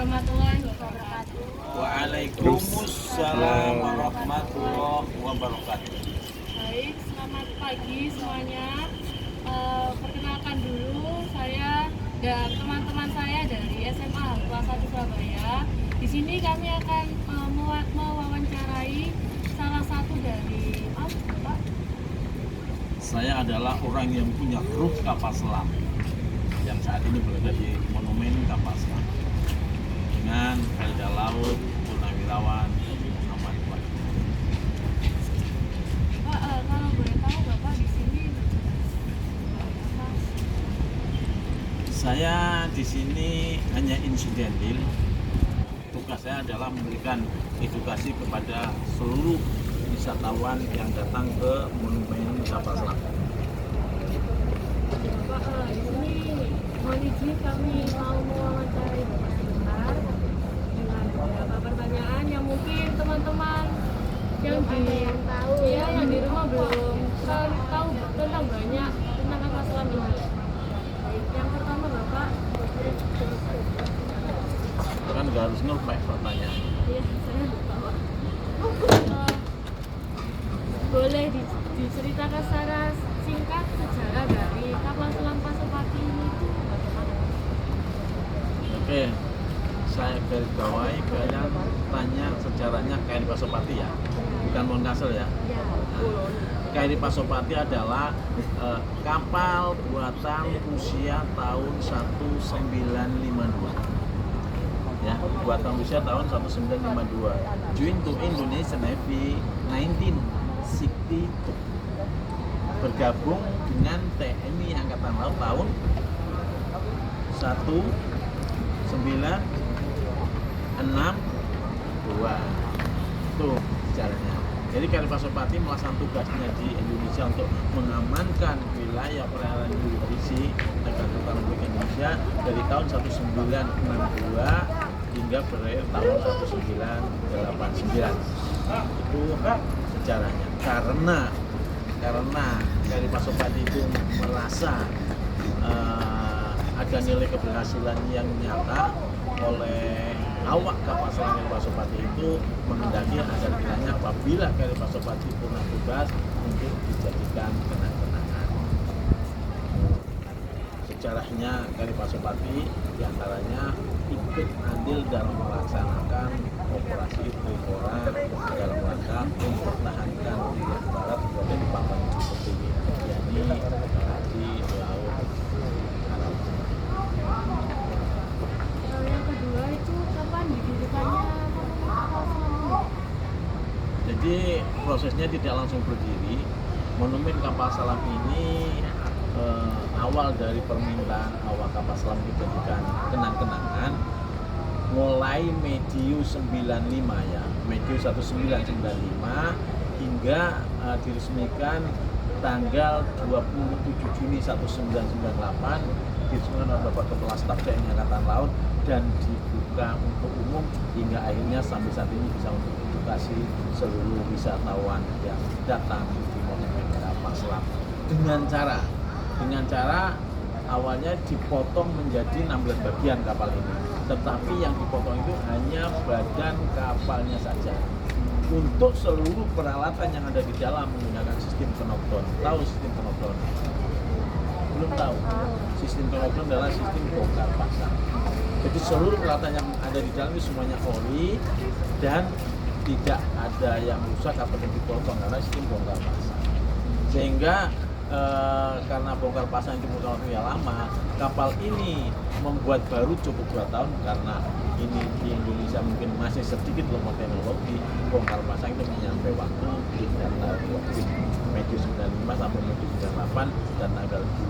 warahmatullahi wabarakatuh. Waalaikumsalam warahmatullahi wabarakatuh. Baik, selamat pagi semuanya. Perkenalkan dulu, saya dan teman-teman saya dari SMA kelas 1 Surabaya. Di sini kami akan mewawancarai salah satu dari Pak. Saya adalah orang yang punya grup kapal selam yang saat ini berada di Monumen Kapal Selam dengan Pelda Laut Purnawirawan Muhammad Wahid. Pak, kalau boleh tahu Bapak di sini apa? Saya di sini hanya insidentil. Tugas saya adalah memberikan edukasi kepada seluruh wisatawan yang datang ke Monumen Kapal Selam. Bapak, di sini mohon izin kami mau mewawancarai Bapak sebentar dengan beberapa pertanyaan yang mungkin teman-teman yang di rumah belum tahu tentang banyak tentang kapal selam ini. Baik, yang pertama Bapak. Itu kan nggak harus ngerpek pertanyaan. Iya, saya lupa Pak. Boleh diceritakan secara singkat sejarah dari kapal selam Pasopati ini itu bagaimana? Oke, saya garis bawahi kalian tanya sejarahnya KRI Pasopati ya, bukan Monkasel ya. Ya. KRI Pasopati adalah kapal buatan Rusia tahun 1952. Ya, buatan Rusia tahun 1952. Join to Indonesian Navy 1962. Bergabung dengan TNI Angkatan Laut tahun 1962. Itu sejarahnya. Jadi KRI Pasopati melaksanakan tugasnya di Indonesia untuk mengamankan wilayah perairan jurisdiksi Negara Kesatuan Republik Indonesia dari tahun 1962 hingga berakhir tahun 1989. Itu sejarahnya. Karena KRI Pasopati itu merasa ada nilai keberhasilan yang nyata oleh awak kapal selam KRI Pasopati itu menghendaki agar kiranya apabila KRI Pasopati purna tugas untuk dijadikan kenang-kenangan. Sejarahnya KRI Pasopati diantaranya ikut andil dalam melaksanakan operasi Trikora dalam rangka mempertahankan wilayah barat sebagai pangkalan tertinggi, yakni di Laut Arab. Yang kedua itu kapan didirikannya kapal selam ini? Jadi prosesnya tidak langsung berdiri. Monumen kapal selam ini awal dari permintaan awak kapal selam dijadikan kenang-kenangan mulai medio 95 ya, medio 1995 hingga diresmikan tanggal 27 Juni 1998 diresmikan oleh Bapak Kepala Staf TNI Angkatan Laut dan dibuka untuk umum hingga akhirnya sampai saat ini bisa untuk edukasi seluruh wisatawan yang datang di Monumen Kapal Selam dengan cara awalnya dipotong menjadi 16 bagian kapal ini, tetapi yang dipotong itu hanya badan kapalnya saja. Untuk seluruh peralatan yang ada di dalam menggunakan sistem knockdown. Tahu sistem knockdown? Belum tahu. Sistem knockdown adalah sistem bongkar pasang. Jadi seluruh peralatan yang ada di dalam itu semuanya ori dan tidak ada yang rusak atau yang dipotong karena sistem bongkar pasang. Sehingga karena bongkar pasang itu butuh waktu yang lama, kapal ini membuat baru cukup 2 tahun karena ini di Indonesia mungkin masih sedikit lemah teknologi. Bongkar pasang itu menyampai waktu di tanggal medio 95 sampai medio 98 dan tanggal 27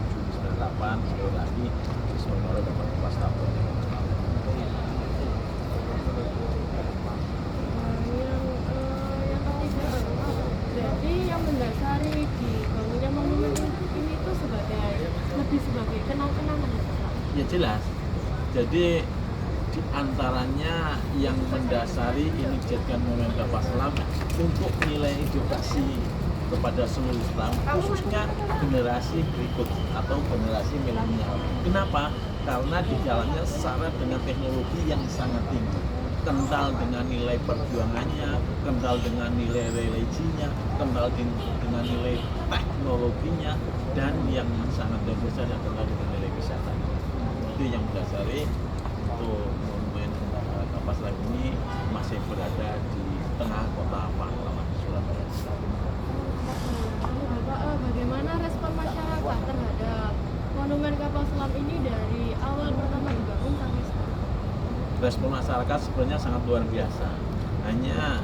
Juli 98 sekali lagi diresmikan oleh Bapak Kepala Staf TNI. Berarti yang mendasari di bangunnya monumen ini itu lebih sebagai kenang-kenangan ya Bapak? Ya jelas. Jadi di antaranya yang mendasari ini dijadikan Monumen Kapal Selam untuk nilai edukasi kepada seluruh Islam, khususnya generasi berikut atau generasi milenial. Kenapa? karena di dalamnya syarat dengan teknologi yang sangat tinggi, kental dengan nilai perjuangannya, kental dengan nilai religinya, kental dengan nilai teknologinya, dan yang sangat besar yang kental dengan nilai wisata. Itu yang mendasari untuk monumen Kapas Selam ini masih berada di tengah kota pahlawan Surabaya. Bapak, bagaimana respon masyarakat terhadap monumen kapal selam ini dari awal pertama dibangun sampai sekarang? Respon masyarakat sebenarnya sangat luar biasa. Hanya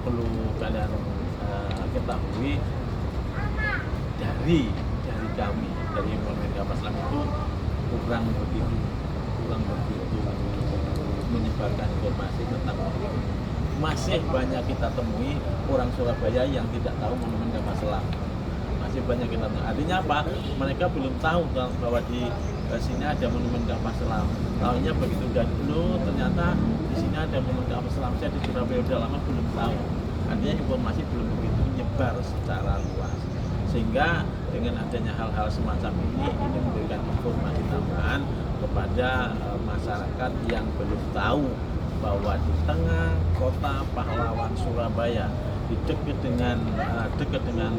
perlu kalian ketahui dari kami, dari monumen Kapas Selam itu kurang begitu menyebarkan informasi tentang monumen. Masih banyak kita temui orang Surabaya yang tidak tahu monumen Kapas Selam. Masih banyak kita temui. Artinya apa? Mereka belum tahu bahwa di sini ada monumen Kapas Selam. Tahunya begitu dulu, ternyata di sini ada monumen Kapas Selam. Saya di Surabaya udah lama belum tahu. Artinya informasi belum begitu menyebar secara luas. Sehingga dengan adanya hal-hal semacam ini memberikan informasi tambahan kepada masyarakat yang belum tahu bahwa di tengah kota pahlawan Surabaya, di dekat dengan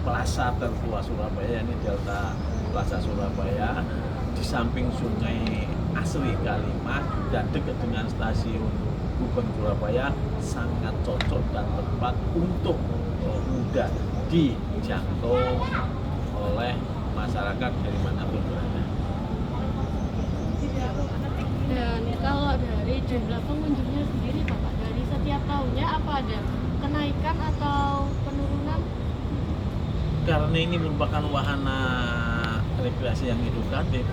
plaza tertua Surabaya, ini Delta Plaza Surabaya, di samping Sungai Asri Kalimas dan dekat dengan stasiun Gubeng Surabaya, sangat cocok dan tepat untuk mudah dijangkau oleh masyarakat dari manapun berada. Dan kalau dari jumlah pengunjungnya sendiri Bapak, dari setiap tahunnya apa ada kenaikan atau penurunan? Karena ini merupakan wahana rekreasi yang edukatif,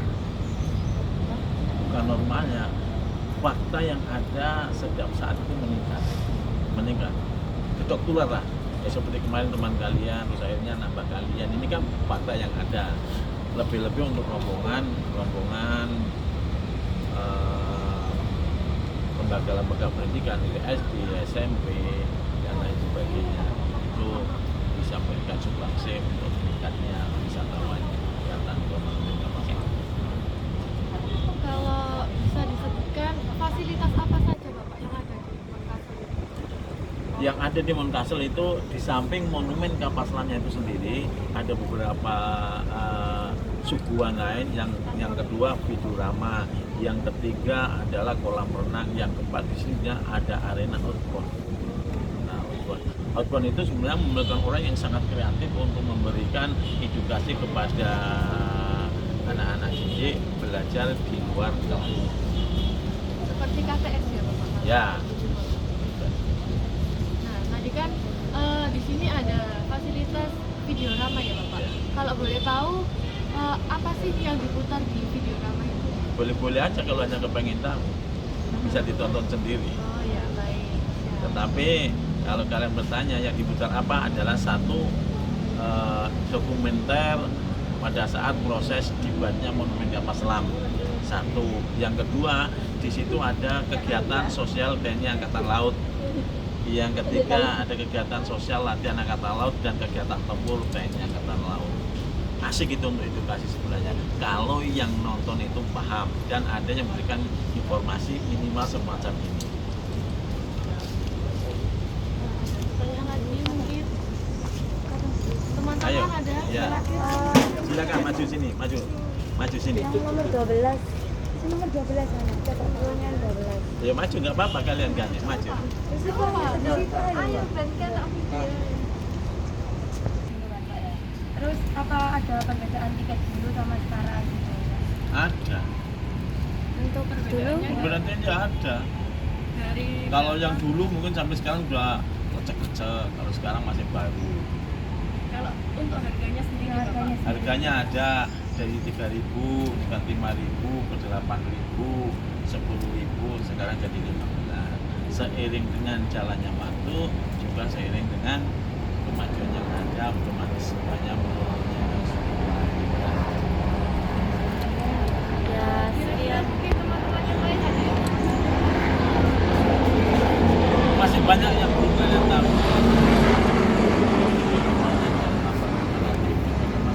bukan normalnya. Fakta yang ada setiap saat itu meningkat, ketok tular lah. Ya seperti kemarin teman kalian, terus akhirnya nambah kalian. Ini kan fakta yang ada. Lebih-lebih untuk rombongan lembaga pendidikan, SD, SMP, dan lain sebagainya. Itu bisa memberikan sumbangsi untuk meningkatnya wisatawan yang datang ke monumen Kapas Selam. Kalau bisa disebutkan fasilitas apa saja Bapak yang ada di Monkasel? Yang ada di Monkasel itu di samping monumen Kapas Selamnya itu sendiri ada beberapa suguhan lain. Yang kedua Vidurama, yang ketiga adalah kolam renang, yang keempat di sini ada arena outbound. Nah, outbound itu sebenarnya memerlukan orang yang sangat kreatif untuk memberikan edukasi kepada anak-anak didik belajar di luar kelas. Seperti KTS ya Bapak? Ya. Nah, tadi kan di sini ada fasilitas videorama ya Bapak. Ya. Kalau boleh tahu apa sih yang diputar di videorama itu? Boleh-boleh aja kalau hanya kepengen tahu. Bisa ditonton sendiri. Oh ya, baik. Ya. Tetapi kalau kalian bertanya yang diputar apa adalah satu dokumenter pada saat proses dibuatnya monumen Kapas Selam. Satu. Yang kedua, di situ ada kegiatan sosial TNI Angkatan Laut. Yang ketiga, ada kegiatan sosial latihan Angkatan Laut dan kegiatan tempur TNI Angkatan Laut. Asik itu untuk edukasi sebenarnya. Kalau yang nonton itu paham dan ada yang memberikan informasi minimal semacam ini. Pertanyaan lagi mungkin teman-teman Ayo, ada ya. Silakan maju sini, maju sini. Yang nomor 12. Si nomor 12 anak, cetak pertanyaan 12. Ya maju nggak apa-apa kalian kan, maju. Di situ aja, di situ aja. Terus apa ada perbedaan tiket dulu sama sekarang gitu? Ada. untuk perbedaannya Berarti ya ada. dari Kalau yang dulu mungkin sampai sekarang udah lecek-lecek, kalau sekarang masih baru. kalau untuk harganya sendiri Ya, harganya Bapak? sendiri. Harganya ada dari 3.000, sekarang 5.000, ke 8.000, 10.000, sekarang jadi 15. Seiring dengan jalannya waktu, juga seiring dengan kemajuan yang ada, otomatis semuanya menurunnya. Ya, sekian. Mungkin teman-teman yang lain ada yang Masih banyak yang belum kalian tahu.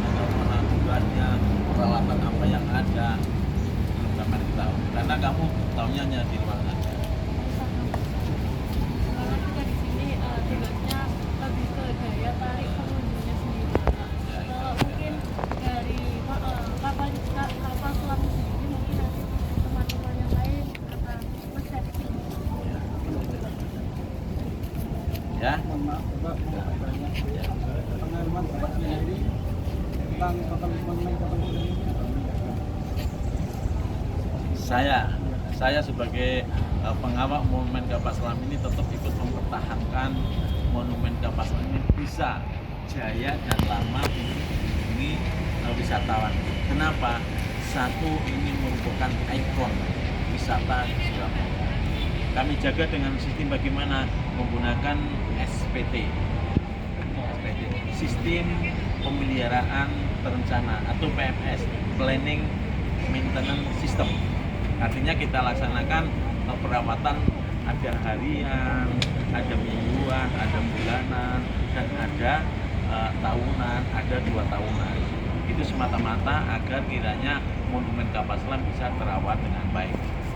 Bagaimana tugasnya, peralatan tentang monumen kapal selam ini? Saya sebagai pengawal monumen kapal selam ini tetap ikut mempertahankan monumen kapal selam ini bisa jaya dan lama mengunjungi wisatawan. Kenapa? Satu, ini merupakan ikon wisata di Surabaya. Kami jaga dengan sistem bagaimana menggunakan SPT, sistem pemeliharaan terencana atau PMS, Planning Maintenance System. Artinya kita laksanakan perawatan, ada harian, ada mingguan, ada bulanan, dan ada tahunan, ada 2 tahunan. Itu semata-mata agar kiranya monumen kapal selam bisa terawat dengan baik.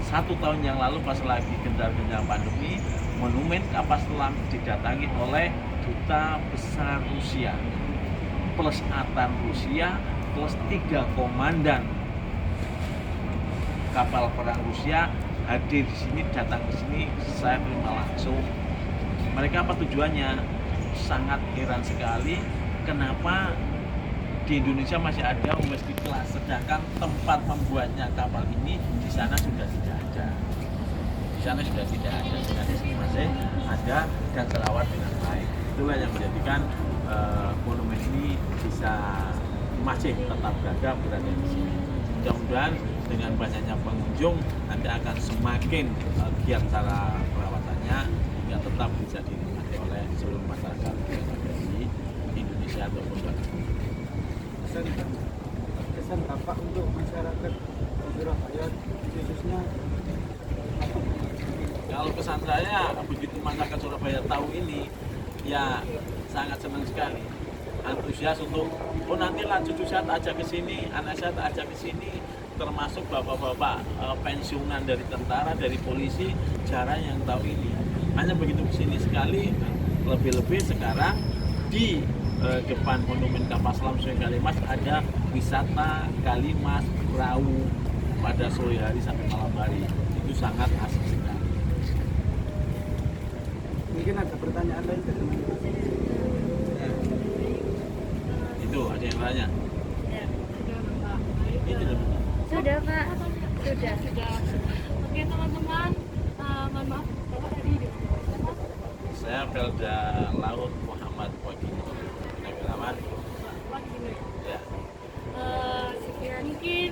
1 tahun yang lalu pas lagi gencar-gencar pandemi, monumen kapal selam didatangi oleh Duta Besar Rusia plus Atan Rusia plus 3 komandan kapal perang Rusia hadir di sini, datang ke sini, saya terima langsung. Mereka apa tujuannya? Sangat heran sekali kenapa di Indonesia masih ada USD kelas, sedangkan tempat membuatnya kapal ini di sana sudah tidak ada. Di sana sudah tidak ada, dan di sini masih ada dan terawat dengan baik. Itulah yang menjadikan monumen ini bisa masih tetap berada di sini. Mudah-mudahan dengan banyaknya pengunjung nanti akan semakin giat cara perawatannya hingga tetap bisa dinikmati oleh seluruh masyarakat yang ada di Indonesia ataupun luar negeri. Kesan Bapak untuk masyarakat Surabaya khususnya apa? Kalau pesan saya, begitu masyarakat Surabaya tahu ini, ya sangat senang sekali, antusias untuk nanti lanjut usia aja ke sini, anak saya aja ke sini, termasuk bapak-bapak pensiunan dari tentara, dari polisi, jarang yang tahu ini. Hanya begitu kesini sekali, lebih-lebih sekarang di depan monumen kapal selam Sungai Kalimas ada wisata Kalimas perahu pada sore hari sampai malam hari. Itu sangat asik sekali. Mungkin ada pertanyaan lain dari teman-teman. Itu ada yang tanya. Ya, sudah Bapak. Baik, Itu loh. Sudah Pak, sudah. sudah. Oke teman-teman, mohon maaf, Bapak tadi di mana? Saya Pelda Laut Muhammad Wakil Nawirawan. Wah, gini. Ya. Mungkin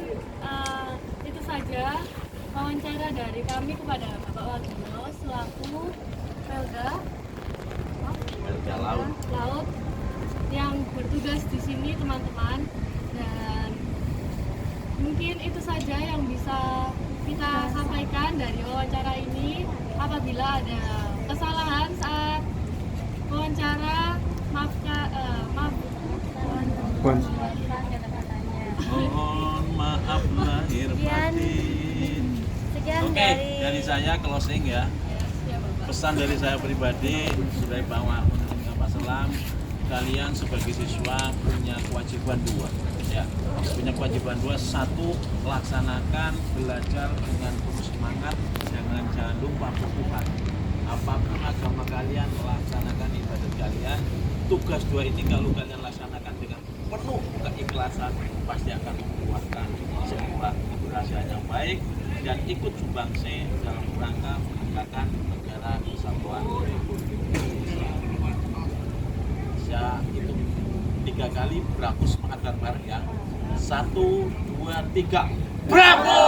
itu saja wawancara dari kami kepada Bapak Wagino selaku Pelda Pelda Laut. Laut yang bertugas di sini teman-teman, dan mungkin itu saja yang bisa kita sampaikan dari wawancara ini. Apabila ada kesalahan saat wawancara, maaf Mohon maaf lahir batin. Sekian Oke, dari saya closing ya. ya Bapak. Pesan dari saya pribadi sebagai pengawal monumen kapal selam, kalian sebagai siswa punya kewajiban 2 ya. Punya kewajiban 2, 1, laksanakan belajar dengan penuh semangat, jangan lupa Tuhan. Apapun agama kalian, laksanakan ibadat kalian. Tugas 2 ini kalau kalian laksanakan dengan penuh keikhlasan, pasti akan membuahkan sebuah keberhasilan yang baik dan ikut sumbangsi dalam rangka menegakkan negara kesatuan Republik Indonesia. Saya hitung 3 kali, berapa semangat bareng ya. 1, 2, 3. Bravo!